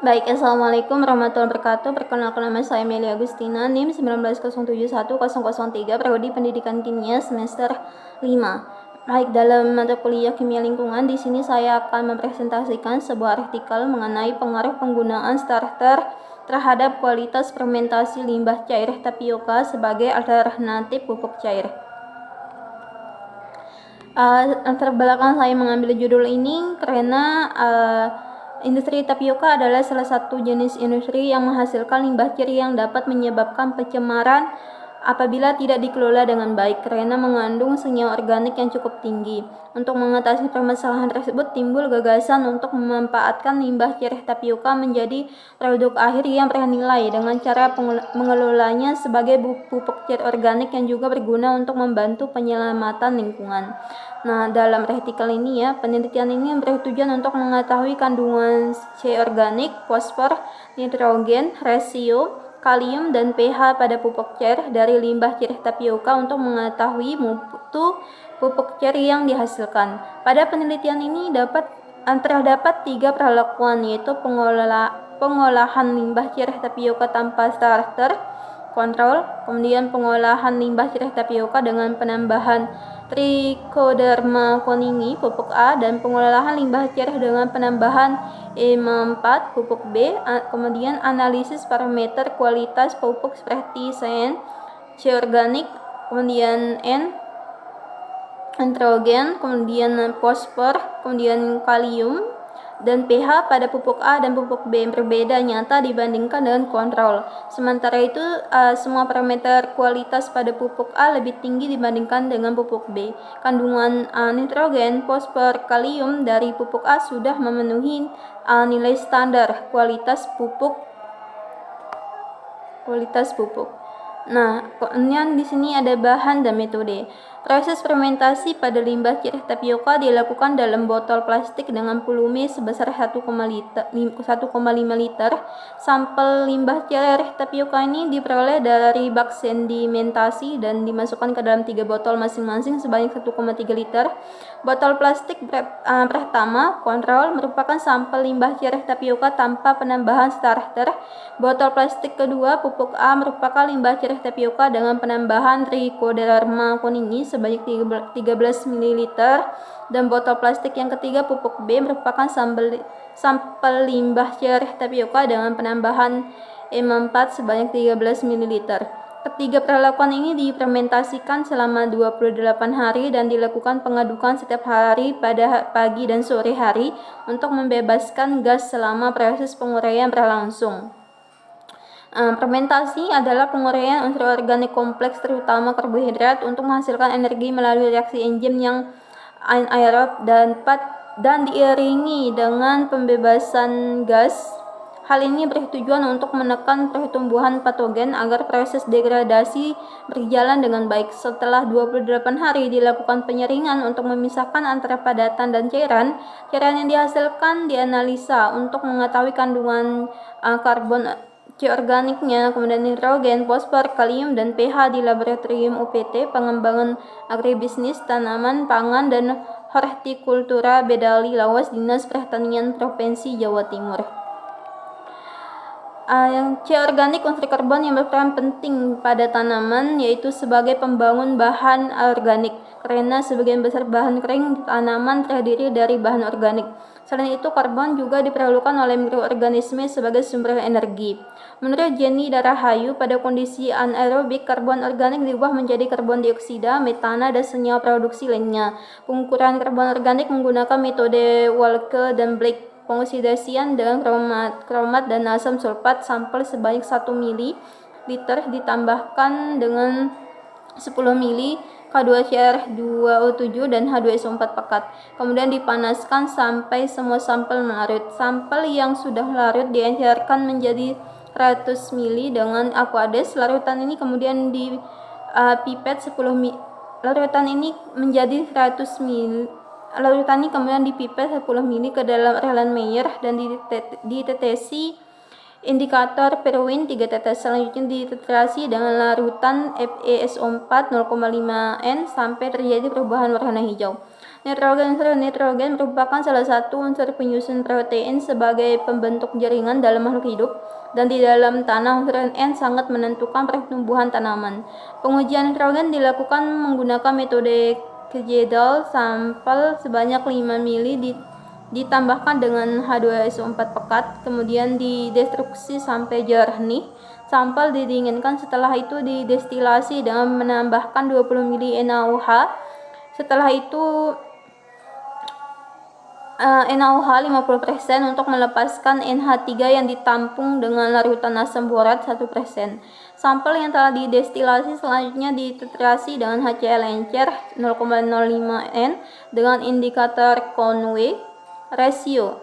Baik, Assalamualaikum warahmatullahi wabarakatuh. Perkenalkan nama saya Meli Agustina, NIM 19071003, Prodi Pendidikan Kimia semester 5. Baik, dalam mata kuliah Kimia Lingkungan, di sini saya akan mempresentasikan sebuah artikel mengenai pengaruh penggunaan starter terhadap kualitas fermentasi limbah cair tapioka sebagai alternatif pupuk cair. Latar belakang saya mengambil judul ini karena industri tapioka adalah salah satu jenis industri yang menghasilkan limbah cair yang dapat menyebabkan pencemaran apabila tidak dikelola dengan baik karena mengandung senyawa organik yang cukup tinggi. Untuk mengatasi permasalahan tersebut, timbul gagasan untuk memanfaatkan limbah cair tapioka menjadi produk akhir yang bernilai dengan cara mengelolanya sebagai pupuk cair organik yang juga berguna untuk membantu penyelamatan lingkungan. Nah, dalam artikel ini penelitian ini bertujuan untuk mengetahui kandungan C organik, fosfor, nitrogen, rasio, kalium, dan pH pada pupuk cair dari limbah cair tapioka untuk mengetahui mutu pupuk cair yang dihasilkan. Pada penelitian ini terdapat 3 perlakuan, yaitu pengolahan limbah cair tapioka tanpa starter, kontrol, kemudian pengolahan limbah cair tapioka dengan penambahan Trichoderma coningii pupuk A, dan pengolahan limbah cair dengan penambahan E4 pupuk B. Kemudian analisis parameter kualitas pupuk seperti CN, C organik, kemudian N, nitrogen, kemudian fosfor, kemudian kalium, dan pH pada pupuk A dan pupuk B berbeda nyata dibandingkan dengan kontrol. Sementara itu, semua parameter kualitas pada pupuk A lebih tinggi dibandingkan dengan pupuk B. Kandungan nitrogen, fosfor, kalium dari pupuk A sudah memenuhi nilai standar kualitas pupuk. Nah, kemudian di sini ada bahan dan metode. Proses fermentasi pada limbah cair tapioka dilakukan dalam botol plastik dengan volume sebesar 1,5 liter. Sampel limbah cair tapioka ini diperoleh dari bak sedimentasi dan dimasukkan ke dalam 3 botol masing-masing sebanyak 1,3 liter. Botol plastik pertama, kontrol, merupakan sampel limbah cair tapioka tanpa penambahan starter. Botol plastik kedua, pupuk A, merupakan limbah cair tapioka dengan penambahan Trichoderma coningii sebanyak 13 ml, dan botol plastik yang ketiga, pupuk B, merupakan sampel limbah cair tapioka dengan penambahan E4 sebanyak 13 ml. Ketiga perlakuan ini difermentasikan selama 28 hari dan dilakukan pengadukan setiap hari pada pagi dan sore hari untuk membebaskan gas selama proses penguraian berlangsung. Fermentasi adalah penguraian unsur organik kompleks terutama karbohidrat untuk menghasilkan energi melalui reaksi enzim yang anaerob dan diiringi dengan pembebasan gas. Hal ini bertujuan untuk menekan pertumbuhan patogen agar proses degradasi berjalan dengan baik. Setelah 28 hari dilakukan penyeringan untuk memisahkan antara padatan dan cairan yang dihasilkan dianalisa untuk mengetahui kandungan karbon C organiknya, kemudian nitrogen, fosfor, kalium, dan pH di laboratorium UPT Pengembangan Agribisnis Tanaman Pangan dan Hortikultura Bedali Lawas Dinas Pertanian Provinsi Jawa Timur. Yang C organik, unsur karbon yang berperan penting pada tanaman, yaitu sebagai pembangun bahan organik karena sebagian besar bahan kering tanaman terdiri dari bahan organik. Selain itu, karbon juga diperlukan oleh mikroorganisme sebagai sumber energi. Menurut Jenny Darahayu, pada kondisi anaerobik, karbon organik diubah menjadi karbon dioksida, metana, dan senyawa produksi lainnya. Pengukuran karbon organik menggunakan metode Walke dan Blake. Pengoksidasian dengan kromat dan asam sulfat sampel sebanyak 1 ml ditambahkan dengan 10 ml K2CR2O7 dan H2SO4 pekat. Kemudian dipanaskan sampai semua sampel larut. Sampel yang sudah larut diencerkan menjadi 100 ml dengan aqueous. Larutan ini kemudian dipipet 10 ml. Larutan ini menjadi 100 ml. Larutan ini kemudian dipipet 10 ml ke dalam Erlenmeyer dan ditetesi indikator Perwin 3 tetes. Selanjutnya dititrasi dengan larutan FeSO4 0,5 N sampai terjadi perubahan warna hijau. Nitrogen. Unsur nitrogen merupakan salah satu unsur penyusun protein sebagai pembentuk jaringan dalam makhluk hidup, dan di dalam tanah unsur N sangat menentukan pertumbuhan tanaman. Pengujian nitrogen dilakukan menggunakan metode Kjeldahl. Sampel sebanyak 5 mili ditambahkan dengan H2SO4 pekat, kemudian didestruksi sampai jernih. Sampel didinginkan, setelah itu didestilasi dengan menambahkan 20 mili NaOH. Setelah itu NaOH 50% untuk melepaskan NH3 yang ditampung dengan larutan asam borat 1%. Sampel yang telah didestilasi selanjutnya dititrasi dengan HCl encer 0,05 N dengan indikator Conway ratio.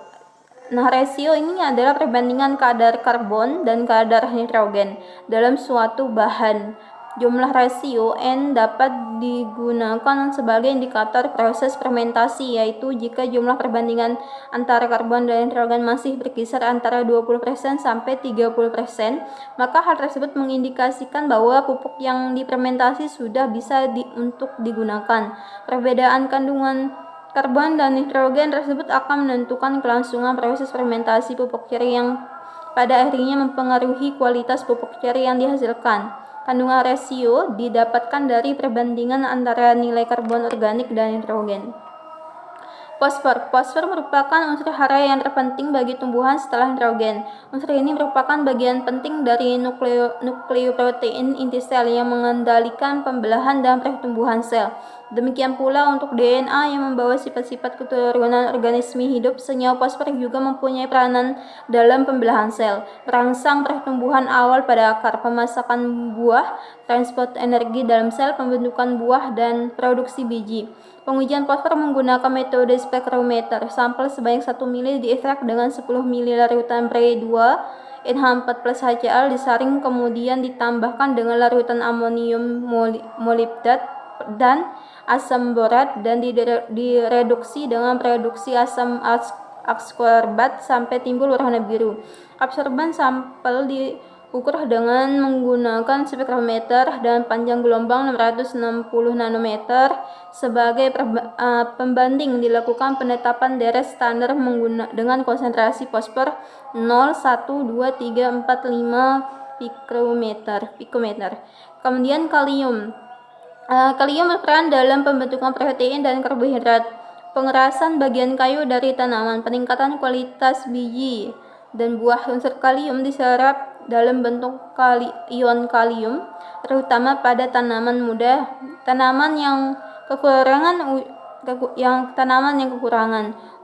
Nah, rasio ini adalah perbandingan kadar karbon dan kadar nitrogen dalam suatu bahan. Jumlah rasio N dapat digunakan sebagai indikator proses fermentasi, yaitu jika jumlah perbandingan antara karbon dan nitrogen masih berkisar antara 20% sampai 30%, maka hal tersebut mengindikasikan bahwa pupuk yang difermentasi sudah bisa untuk digunakan. Perbedaan kandungan karbon dan nitrogen tersebut akan menentukan kelangsungan proses fermentasi pupuk ceri yang pada akhirnya mempengaruhi kualitas pupuk ceri yang dihasilkan. Kandungan rasio didapatkan dari perbandingan antara nilai karbon organik dan nitrogen. Fosfor. Fosfor merupakan unsur hara yang terpenting bagi tumbuhan setelah nitrogen. Unsur ini merupakan bagian penting dari nukleoprotein inti sel yang mengendalikan pembelahan dan pertumbuhan sel. Demikian pula untuk DNA yang membawa sifat-sifat keturunan organisme hidup, senyawa fosfor juga mempunyai peranan dalam pembelahan sel, merangsang pertumbuhan awal pada akar, pemasakan buah, transport energi dalam sel, pembentukan buah, dan produksi biji. Pengujian fosfor menggunakan metode spektrometer. Sampel sebanyak 1 mili diekstrak dengan 10 mili larutan Bre2 NH4 plus HCl disaring, kemudian ditambahkan dengan larutan amonium molibdat dan asam borat, dan direduksi dengan produksi asam askorbat sampai timbul warna biru. Absorban sampel diukur dengan menggunakan spektrometer dan panjang gelombang 660 nanometer. Sebagai pembanding, dilakukan penetapan deret standar dengan konsentrasi fosfor 0, 1, 2, 3, 4, 5 pikometer. Kemudian kalium. Kalium berperan dalam pembentukan protein dan karbohidrat, pengerasan bagian kayu dari tanaman, peningkatan kualitas biji dan buah. Unsur kalium diserap dalam bentuk ion kalium, terutama pada tanaman muda, tanaman yang kekurangan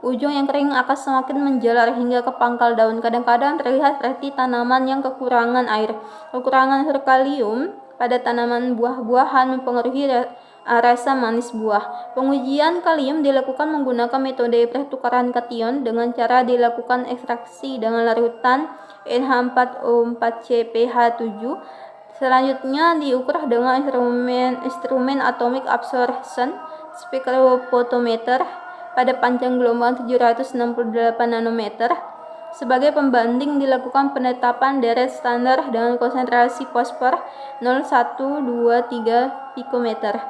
ujung yang kering akan semakin menjalar hingga ke pangkal daun. Kadang-kadang terlihat seperti tanaman yang kekurangan air. Kekurangan unsur kalium pada tanaman buah-buahan mempengaruhi rasa manis buah. Pengujian kalium dilakukan menggunakan metode pertukaran kation dengan cara dilakukan ekstraksi dengan larutan NH4O4CpH7. Selanjutnya diukur dengan instrumen atomic absorption spektrofotometer pada panjang gelombang 768 nanometer. Sebagai pembanding, dilakukan penetapan deret standar dengan konsentrasi fosfor 0, 1, 2, 3 pikometer.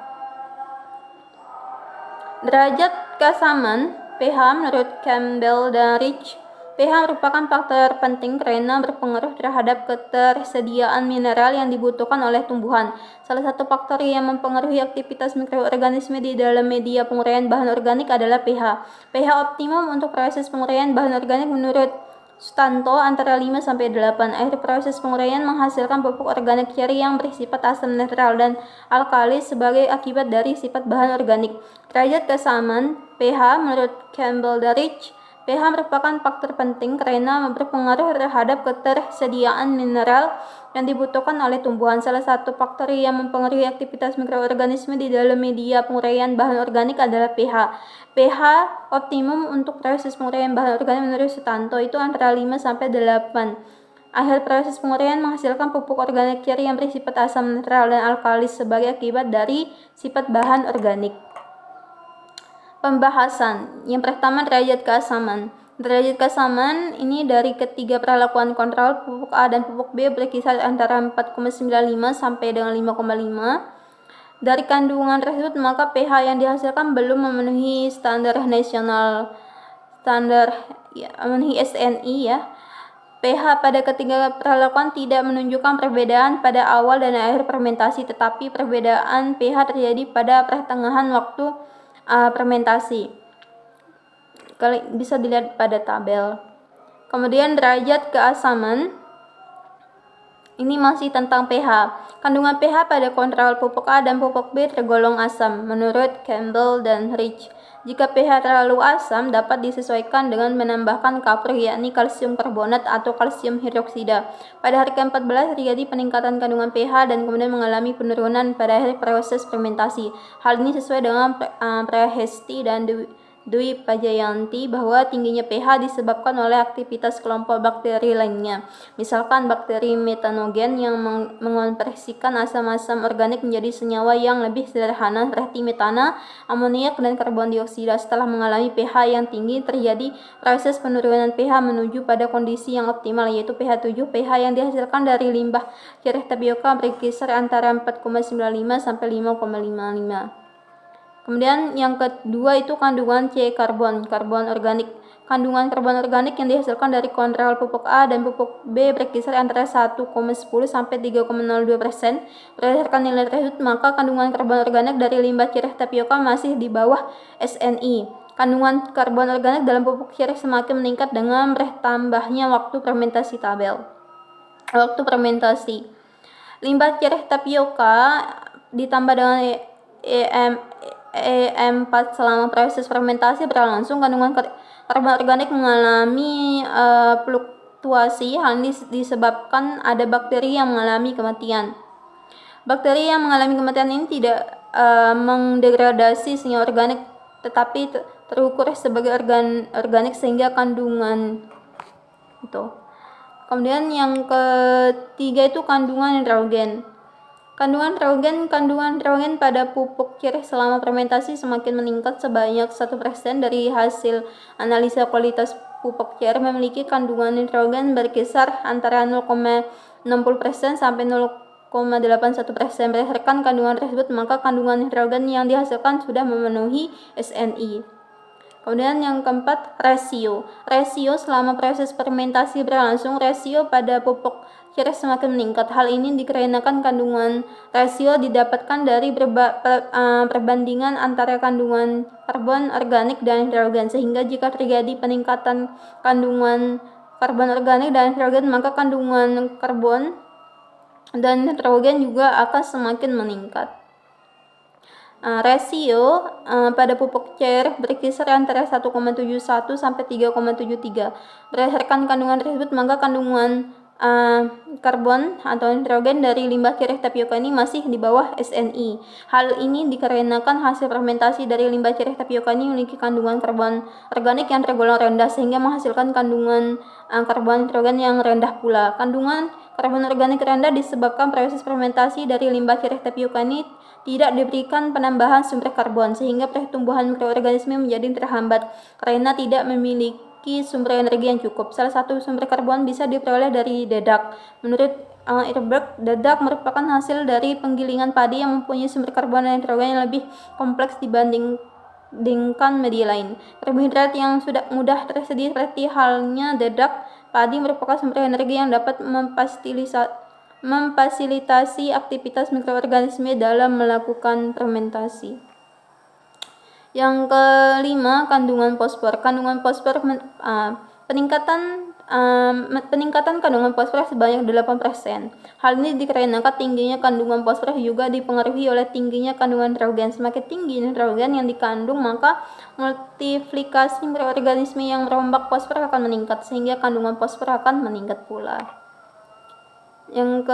Derajat keasaman pH menurut Campbell dan Rich. pH merupakan faktor penting karena berpengaruh terhadap ketersediaan mineral yang dibutuhkan oleh tumbuhan. Salah satu faktor yang mempengaruhi aktivitas mikroorganisme di dalam media penguraian bahan organik adalah pH. pH optimum untuk proses penguraian bahan organik menurut Sutanto antara 5-8. Akhir proses penguraian menghasilkan pupuk organik ceri yang bersifat asam netral dan alkali sebagai akibat dari sifat bahan organik. Derajat keasaman pH menurut Campbell dan Rich. pH merupakan faktor penting karena berpengaruh terhadap ketersediaan mineral yang dibutuhkan oleh tumbuhan. Salah satu faktor yang mempengaruhi aktivitas mikroorganisme di dalam media penguraian bahan organik adalah pH. pH optimum untuk proses penguraian bahan organik menurut Sutanto itu antara 5-8. Akhir proses penguraian menghasilkan pupuk organik ceri yang bersifat asam netral dan alkali sebagai akibat dari sifat bahan organik. Pembahasan. Yang pertama, derajat keasaman. Derajat keasaman ini dari ketiga perlakuan kontrol, pupuk A dan pupuk B berkisar antara 4,95 sampai dengan 5,5. dari kandungan tersebut, maka pH yang dihasilkan belum memenuhi standar nasional, memenuhi SNI ya. pH pada ketiga perlakuan tidak menunjukkan perbedaan pada awal dan akhir fermentasi, tetapi perbedaan pH terjadi pada pertengahan waktu fermentasi. Kalian bisa dilihat pada tabel. Kemudian derajat keasaman. Ini masih tentang pH. Kandungan pH pada kontrol pupuk A dan pupuk B tergolong asam menurut Campbell dan Rich. Jika pH terlalu asam, dapat disesuaikan dengan menambahkan kapur, yakni kalsium karbonat atau kalsium hidroksida. Pada hari ke-14 terjadi peningkatan kandungan pH dan kemudian mengalami penurunan pada akhir proses fermentasi. Hal ini sesuai dengan Prahesti dan Dwi Pajayanti bahwa tingginya pH disebabkan oleh aktivitas kelompok bakteri lainnya. Misalkan bakteri metanogen yang mengonversikan asam-asam organik menjadi senyawa yang lebih sederhana seperti metana, amoniak, dan karbon dioksida. Setelah mengalami pH yang tinggi, terjadi proses penurunan pH menuju pada kondisi yang optimal, yaitu pH 7. pH yang dihasilkan dari limbah cireh tapioka berkisar antara 4,95 sampai 5,55. Kemudian yang kedua itu kandungan C karbon organik. Kandungan karbon organik yang dihasilkan dari kontrol pupuk A dan pupuk B berkisar antara 1,10 sampai 3,02%. Berdasarkan nilai tersebut, maka kandungan karbon organik dari limbah cireh tapioka masih di bawah SNI. Kandungan karbon organik dalam pupuk cireh semakin meningkat dengan bertambahnya waktu fermentasi tabel. Waktu fermentasi. Limbah cireh tapioka ditambah dengan EM4 selama proses fermentasi berlangsung, kandungan karbon organik mengalami fluktuasi. Hal ini disebabkan ada bakteri yang mengalami kematian. Bakteri yang mengalami kematian ini tidak mendegradasi senyawa organik, tetapi terukur sebagai organik sehingga kandungan itu. Kemudian yang ketiga itu kandungan nitrogen. Kandungan nitrogen pada pupuk cireh selama fermentasi semakin meningkat sebanyak 1% dari hasil analisa kualitas pupuk cireh memiliki kandungan nitrogen berkisar antara 0,60% sampai 0,81%. Berdasarkan kandungan tersebut, maka kandungan nitrogen yang dihasilkan sudah memenuhi SNI. Kemudian yang keempat, rasio. Rasio selama proses fermentasi berlangsung, rasio pada pupuk cireh semakin meningkat. Hal ini dikarenakan kandungan rasio didapatkan dari perbandingan antara kandungan karbon organik dan nitrogen, sehingga jika terjadi peningkatan kandungan karbon organik dan nitrogen, maka kandungan karbon dan nitrogen juga akan semakin meningkat. Rasio pada pupuk cireh berkisar antara 1,71 sampai 3,73. Berdasarkan kandungan tersebut, maka kandungan karbon atau nitrogen dari limbah cireh tapioka ini masih di bawah SNI. Hal ini dikarenakan hasil fermentasi dari limbah cireh tapioka ini memiliki kandungan karbon organik yang tergolong rendah, sehingga menghasilkan kandungan karbon nitrogen yang rendah pula. Kandungan karbon organik rendah disebabkan proses fermentasi dari limbah cireh tapioka ini tidak diberikan penambahan sumber karbon, sehingga pertumbuhan mikroorganisme menjadi terhambat karena tidak memiliki sumber energi yang cukup. Salah satu sumber karbon bisa diperoleh dari dedak. Menurut Irberg, dedak merupakan hasil dari penggilingan padi yang mempunyai sumber karbon dan nitrogen yang lebih kompleks dibandingkan media lain. Karbohidrat yang sudah mudah tersedia seperti halnya dedak padi merupakan sumber energi yang dapat memfasilitasi aktivitas mikroorganisme dalam melakukan fermentasi. Yang kelima, kandungan fosfor. Kandungan fosfor peningkatan kandungan fosfor sebanyak 8%. Hal ini dikarenakan tingginya kandungan fosfor juga dipengaruhi oleh tingginya kandungan nitrogen. Semakin tinggi nitrogen yang dikandung, maka multiplikasi mikroorganisme yang merombak fosfor akan meningkat, sehingga kandungan fosfor akan meningkat pula. Yang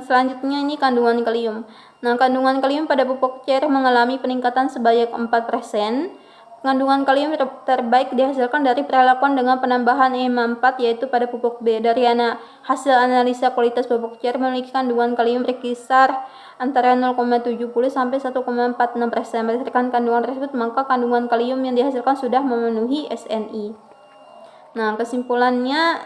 selanjutnya ini kandungan kalium. Nah, kandungan kalium pada pupuk cireh mengalami peningkatan sebanyak 4%. Kandungan kalium terbaik dihasilkan dari perlakuan dengan penambahan EM4, yaitu pada pupuk B. Dari hasil analisa kualitas pupuk cireh memiliki kandungan kalium berkisar antara 0,70 sampai 1,46%. Berdasarkan kandungan tersebut, maka kandungan kalium yang dihasilkan sudah memenuhi SNI. Nah, kesimpulannya,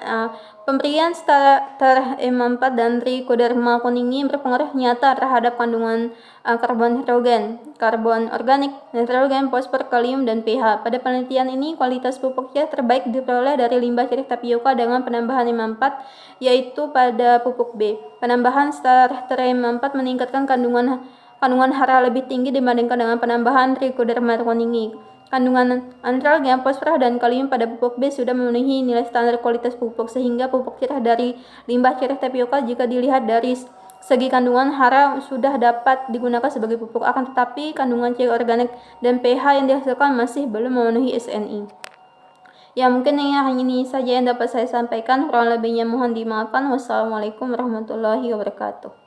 pemberian starter M4 dan trichoderma kuningi berpengaruh nyata terhadap kandungan karbon hidrogen, karbon organik, nitrogen, fosfor, kalium, dan pH. Pada penelitian ini, kualitas pupuk cair terbaik diperoleh dari limbah cirih tapioka dengan penambahan M4, yaitu pada pupuk B. Penambahan starter M4 meningkatkan kandungan hara lebih tinggi dibandingkan dengan penambahan trichoderma kuningi. Kandungan nitrogen, fosfor, dan kalium pada pupuk B sudah memenuhi nilai standar kualitas pupuk, sehingga pupuk cirih dari limbah cirih tapioka jika dilihat dari segi kandungan hara sudah dapat digunakan sebagai pupuk. Akan tetapi, kandungan cair organik dan pH yang dihasilkan masih belum memenuhi SNI. Ya, mungkin ini saja yang dapat saya sampaikan. Kurang lebihnya mohon dimaafkan. Wassalamualaikum warahmatullahi wabarakatuh.